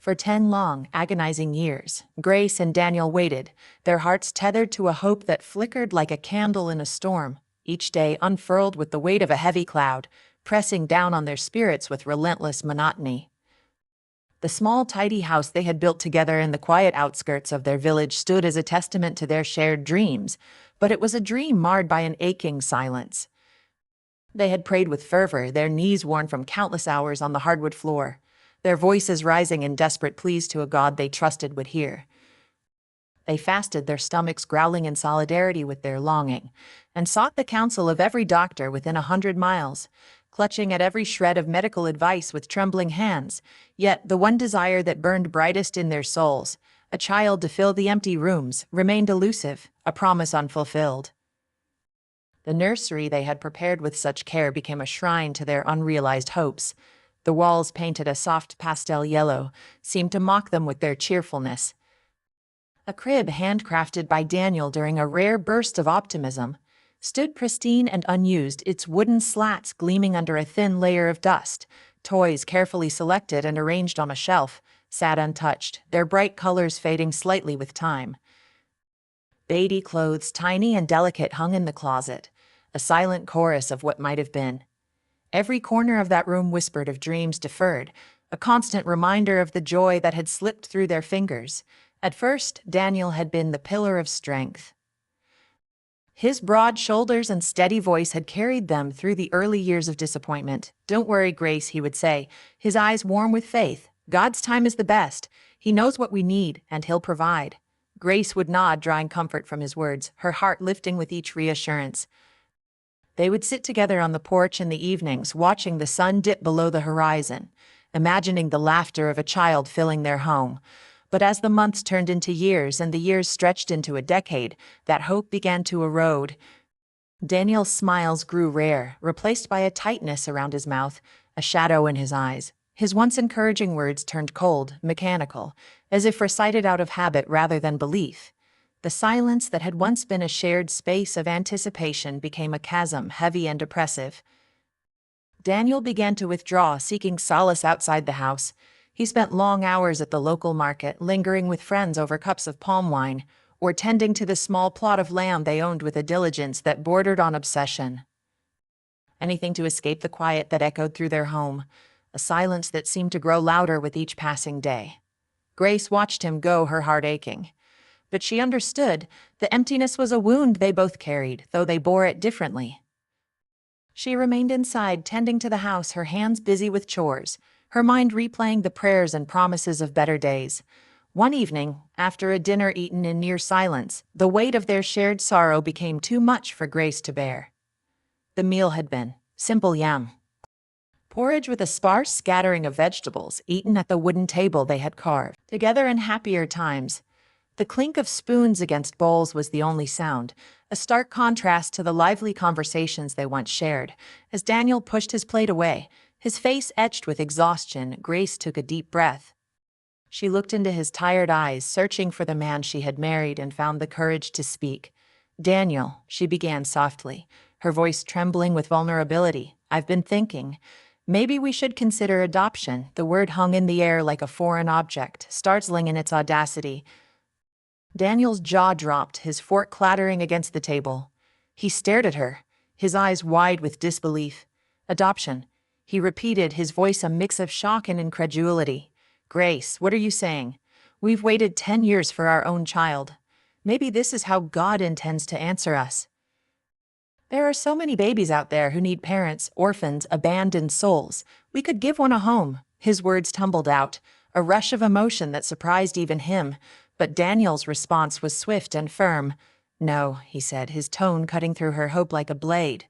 For 10 long, agonizing years, Grace and Daniel waited, their hearts tethered to a hope that flickered like a candle in a storm, each day unfurled with the weight of a heavy cloud, pressing down on their spirits with relentless monotony. The small, tidy house they had built together in the quiet outskirts of their village stood as a testament to their shared dreams, but it was a dream marred by an aching silence. They had prayed with fervor, their knees worn from countless hours on the hardwood floor, their voices rising in desperate pleas to a God they trusted would hear. They fasted, their stomachs growling in solidarity with their longing, and sought the counsel of every doctor within 100 miles, clutching at every shred of medical advice with trembling hands. Yet the one desire that burned brightest in their souls, a child to fill the empty rooms, remained elusive, a promise unfulfilled. The nursery they had prepared with such care became a shrine to their unrealized hopes. The walls, painted a soft pastel yellow, seemed to mock them with their cheerfulness. A crib handcrafted by Daniel during a rare burst of optimism stood pristine and unused, its wooden slats gleaming under a thin layer of dust. Toys, carefully selected and arranged on a shelf, sat untouched, their bright colors fading slightly with time. Baby clothes, tiny and delicate, hung in the closet, a silent chorus of what might have been. Every corner of that room whispered of dreams deferred, a constant reminder of the joy that had slipped through their fingers. At first, Daniel had been the pillar of strength. His broad shoulders and steady voice had carried them through the early years of disappointment. "Don't worry, Grace," he would say, his eyes warm with faith. "God's time is the best. He knows what we need, and He'll provide." Grace would nod, drawing comfort from his words, her heart lifting with each reassurance. They would sit together on the porch in the evenings, watching the sun dip below the horizon, imagining the laughter of a child filling their home. But as the months turned into years and the years stretched into a decade, that hope began to erode. Daniel's smiles grew rare, replaced by a tightness around his mouth, a shadow in his eyes. His once encouraging words turned cold, mechanical, as if recited out of habit rather than belief. The silence that had once been a shared space of anticipation became a chasm, heavy and oppressive. Daniel began to withdraw, seeking solace outside the house. He spent long hours at the local market, lingering with friends over cups of palm wine, or tending to the small plot of land they owned with a diligence that bordered on obsession. Anything to escape the quiet that echoed through their home, a silence that seemed to grow louder with each passing day. Grace watched him go, her heart aching. But she understood the emptiness was a wound they both carried, though they bore it differently. She remained inside, tending to the house, her hands busy with chores, her mind replaying the prayers and promises of better days. One evening, after a dinner eaten in near silence, the weight of their shared sorrow became too much for Grace to bear. The meal had been simple yam porridge with a sparse scattering of vegetables, eaten at the wooden table they had carved together in happier times. The clink of spoons against bowls was the only sound, a stark contrast to the lively conversations they once shared. As Daniel pushed his plate away, his face etched with exhaustion, Grace took a deep breath. She looked into his tired eyes, searching for the man she had married, and found the courage to speak. "Daniel," she began softly, her voice trembling with vulnerability, "I've been thinking. Maybe we should consider adoption." The word hung in the air like a foreign object, startling in its audacity. Daniel's jaw dropped, his fork clattering against the table. He stared at her, his eyes wide with disbelief. "Adoption," he repeated, his voice a mix of shock and incredulity. "Grace, what are you saying? We've waited 10 years for our own child. Maybe this is how God intends to answer us. There are so many babies out there who need parents, orphans, abandoned souls. We could give one a home." His words tumbled out, a rush of emotion that surprised even him. But Daniel's response was swift and firm. "No," he said, his tone cutting through her hope like a blade.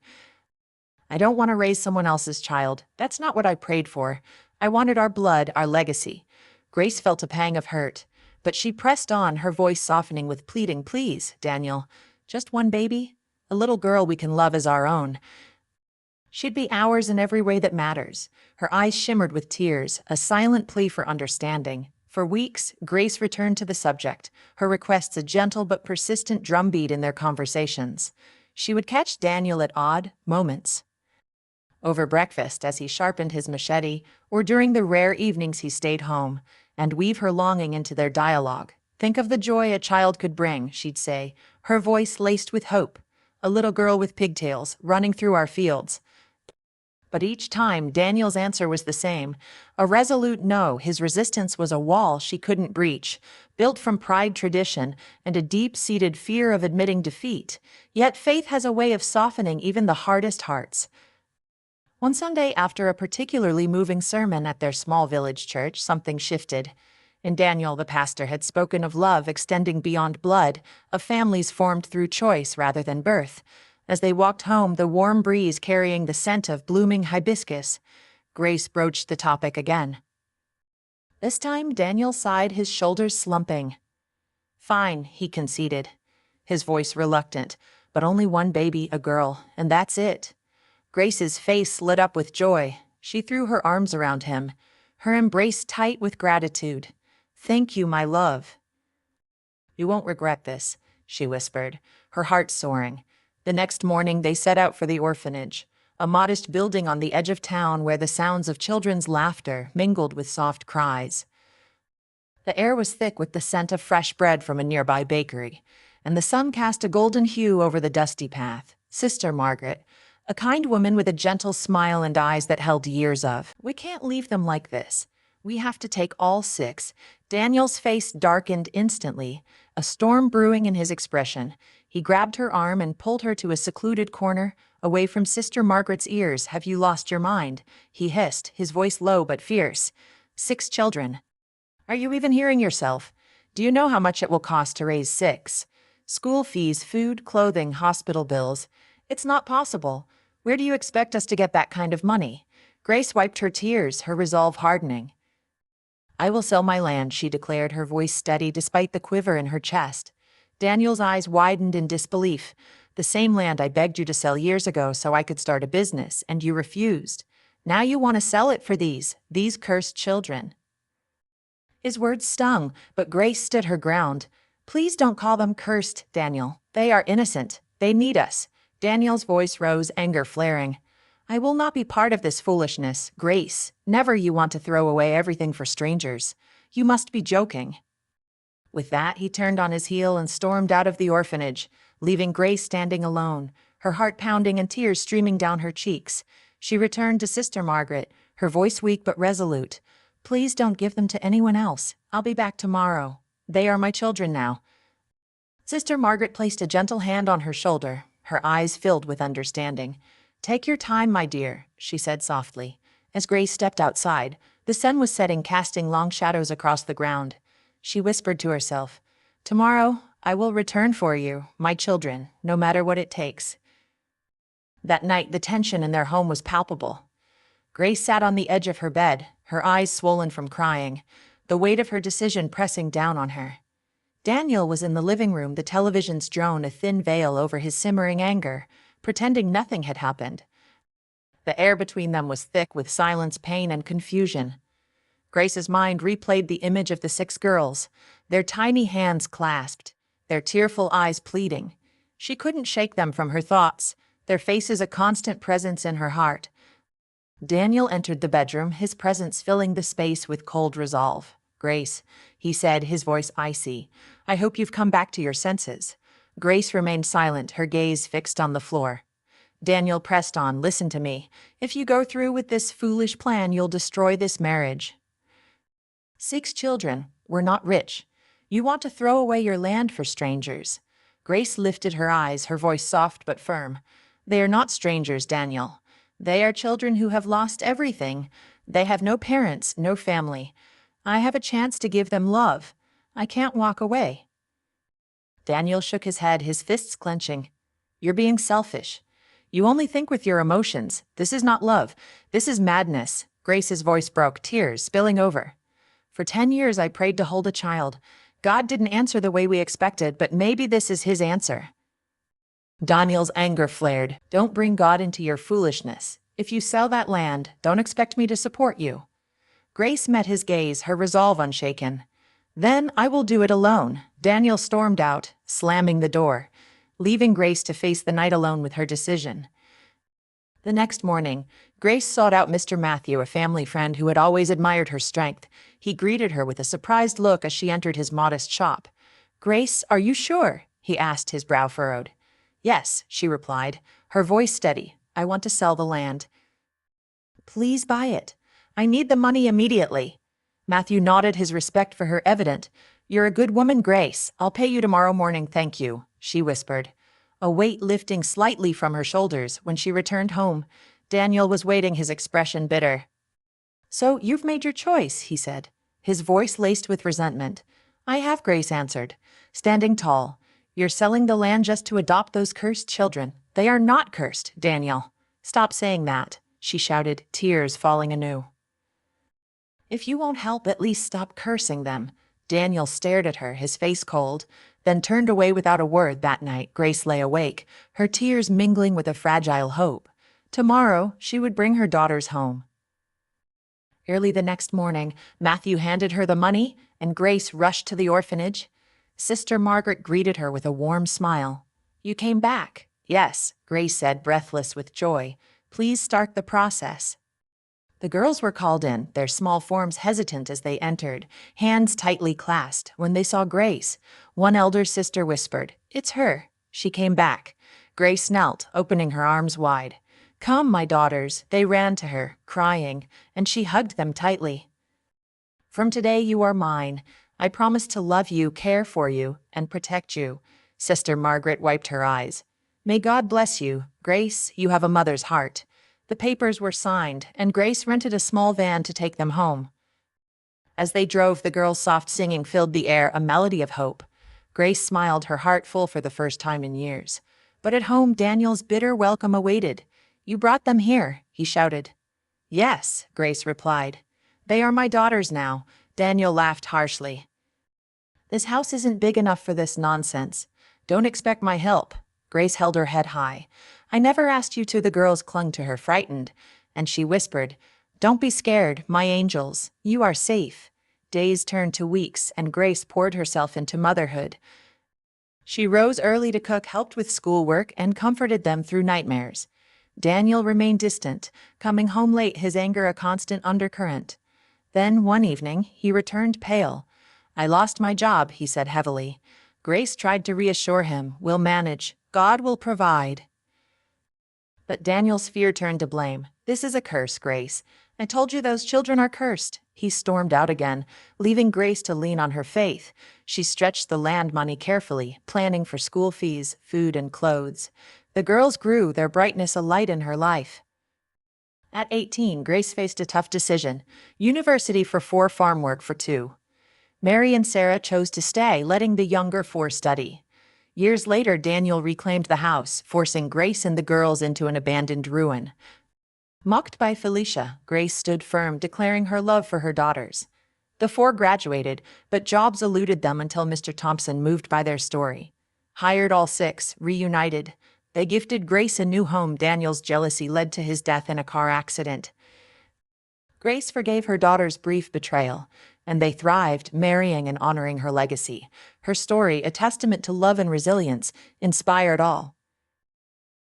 "I don't want to raise someone else's child. That's not what I prayed for. I wanted our blood, our legacy." Grace felt a pang of hurt, but she pressed on, her voice softening with pleading. "Please, Daniel, just one baby? A little girl we can love as our own. She'd be ours in every way that matters." Her eyes shimmered with tears, a silent plea for understanding. For weeks, Grace returned to the subject, her requests a gentle but persistent drumbeat in their conversations. She would catch Daniel at odd moments, over breakfast as he sharpened his machete, or during the rare evenings he stayed home, and weave her longing into their dialogue. Think of the joy a child could bring, she'd say, her voice laced with hope. A little girl with pigtails, running through our fields. But each time, Daniel's answer was the same. A resolute no. His resistance was a wall she couldn't breach, built from pride, tradition, and a deep-seated fear of admitting defeat. Yet faith has a way of softening even the hardest hearts. One Sunday, after a particularly moving sermon at their small village church, something shifted. In Daniel, the pastor had spoken of love extending beyond blood, of families formed through choice rather than birth. As they walked home, the warm breeze carrying the scent of blooming hibiscus, Grace broached the topic again. This time, Daniel sighed, his shoulders slumping. "Fine," he conceded, his voice reluctant, "but only one baby, a girl, and that's it." Grace's face lit up with joy. She threw her arms around him, her embrace tight with gratitude. "Thank you, my love." "You won't regret this," she whispered, her heart soaring. The next morning they set out for the orphanage, a modest building on the edge of town where the sounds of children's laughter mingled with soft cries. The air was thick with the scent of fresh bread from a nearby bakery, and the sun cast a golden hue over the dusty path. Sister Margaret, a kind woman with a gentle smile and eyes that held years of, "We can't leave them like this. We have to take all 6. Daniel's face darkened instantly, a storm brewing in his expression. He grabbed her arm and pulled her to a secluded corner, away from Sister Margaret's ears. "Have you lost your mind?" he hissed, his voice low but fierce. 6 children. Are you even hearing yourself? Do you know how much it will cost to raise 6? School fees, food, clothing, hospital bills. It's not possible. Where do you expect us to get that kind of money? Grace wiped her tears, her resolve hardening. "I will sell my land," she declared, her voice steady despite the quiver in her chest. Daniel's eyes widened in disbelief. "The same land I begged you to sell years ago so I could start a business, and you refused. Now you want to sell it for these cursed children." His words stung, but Grace stood her ground. "Please don't call them cursed, Daniel. They are innocent. They need us." Daniel's voice rose, anger flaring. "I will not be part of this foolishness, Grace. Never. You want to throw away everything for strangers. You must be joking." With that, he turned on his heel and stormed out of the orphanage, leaving Grace standing alone, her heart pounding and tears streaming down her cheeks. She returned to Sister Margaret, her voice weak but resolute. "Please don't give them to anyone else. I'll be back tomorrow. They are my children now." Sister Margaret placed a gentle hand on her shoulder, her eyes filled with understanding. "Take your time, my dear," she said softly. As Grace stepped outside, the sun was setting, casting long shadows across the ground. She whispered to herself, "Tomorrow, I will return for you, my children, no matter what it takes." That night, the tension in their home was palpable. Grace sat on the edge of her bed, her eyes swollen from crying, the weight of her decision pressing down on her. Daniel was in the living room, the television's drone a thin veil over his simmering anger, pretending nothing had happened. The air between them was thick with silence, pain, and confusion. Grace's mind replayed the image of the 6 girls, their tiny hands clasped, their tearful eyes pleading. She couldn't shake them from her thoughts, their faces a constant presence in her heart. Daniel entered the bedroom, his presence filling the space with cold resolve. "Grace," he said, his voice icy, "I hope you've come back to your senses." Grace remained silent, her gaze fixed on the floor. Daniel pressed on, "Listen to me. If you go through with this foolish plan, you'll destroy this marriage. 6 children. We're not rich. You want to throw away your land for strangers." Grace lifted her eyes, her voice soft but firm. "They are not strangers, Daniel. They are children who have lost everything. They have no parents, no family. I have a chance to give them love. I can't walk away." Daniel shook his head, his fists clenching. "You're being selfish. You only think with your emotions. This is not love. This is madness." Grace's voice broke, tears spilling over. "For 10 years I prayed to hold a child. God didn't answer the way we expected, but maybe this is his answer." Daniel's anger flared. "Don't bring God into your foolishness. If you sell that land, don't expect me to support you." Grace met his gaze, her resolve unshaken. "Then I will do it alone." Daniel stormed out, slamming the door, leaving Grace to face the night alone with her decision. The next morning, Grace sought out Mr. Matthew, a family friend who had always admired her strength. He greeted her with a surprised look as she entered his modest shop. "Grace, are you sure?" he asked, his brow furrowed. "Yes," she replied, her voice steady. "I want to sell the land." "Please buy it. I need the money immediately." Matthew nodded, his respect for her evident. "You're a good woman, Grace. I'll pay you tomorrow morning, thank you," she whispered, a weight lifting slightly from her shoulders. When she returned home, Daniel was waiting, his expression bitter. "So you've made your choice," he said, his voice laced with resentment. "I have," Grace answered, standing tall. "You're selling the land just to adopt those cursed children." "They are not cursed, Daniel." "Stop saying that," she shouted, tears falling anew. "If you won't help, at least stop cursing them." Daniel stared at her, his face cold, then turned away without a word. That night, Grace lay awake, her tears mingling with a fragile hope. Tomorrow, she would bring her daughters home. Early the next morning, Matthew handed her the money, and Grace rushed to the orphanage. Sister Margaret greeted her with a warm smile. "You came back." "Yes," Grace said, breathless with joy. "Please start the process." The girls were called in, their small forms hesitant as they entered, hands tightly clasped. When they saw Grace, one elder sister whispered, "It's her." She came back. Grace knelt, opening her arms wide. "Come, my daughters." They ran to her, crying, and she hugged them tightly. "From today you are mine. I promise to love you, care for you, and protect you." Sister Margaret wiped her eyes. "May God bless you, Grace. You have a mother's heart." The papers were signed, and Grace rented a small van to take them home. As they drove, the girls' soft singing filled the air, a melody of hope. Grace smiled, her heart full for the first time in years. But at home, Daniel's bitter welcome awaited. "You brought them here," he shouted. "Yes," Grace replied. "They are my daughters now." Daniel laughed harshly. "This house isn't big enough for this nonsense. Don't expect my help." Grace held her head high. "I never asked you to." The girls clung to her, frightened, and she whispered, "Don't be scared, my angels. You are safe." Days turned to weeks, and Grace poured herself into motherhood. She rose early to cook, helped with schoolwork, and comforted them through nightmares. Daniel remained distant, coming home late, his anger a constant undercurrent. Then, one evening, he returned pale. "I lost my job," he said heavily. Grace tried to reassure him, "We'll manage. God will provide." But Daniel's fear turned to blame. "This is a curse, Grace. I told you those children are cursed." He stormed out again, leaving Grace to lean on her faith. She stretched the land money carefully, planning for school fees, food, and clothes. The girls grew, their brightness a light in her life. At 18, Grace faced a tough decision: university for 4, farm work for 2. Mary and Sarah chose to stay, letting the younger 4 study. Years later, Daniel reclaimed the house, forcing Grace and the girls into an abandoned ruin. Mocked by Felicia, Grace stood firm, declaring her love for her daughters. The 4 graduated, but jobs eluded them until Mr. Thompson moved by their story. Hired all 6, reunited. They gifted Grace a new home. Daniel's jealousy led to his death in a car accident. Grace forgave her daughter's brief betrayal, and they thrived, marrying and honoring her legacy. Her story, a testament to love and resilience, inspired all.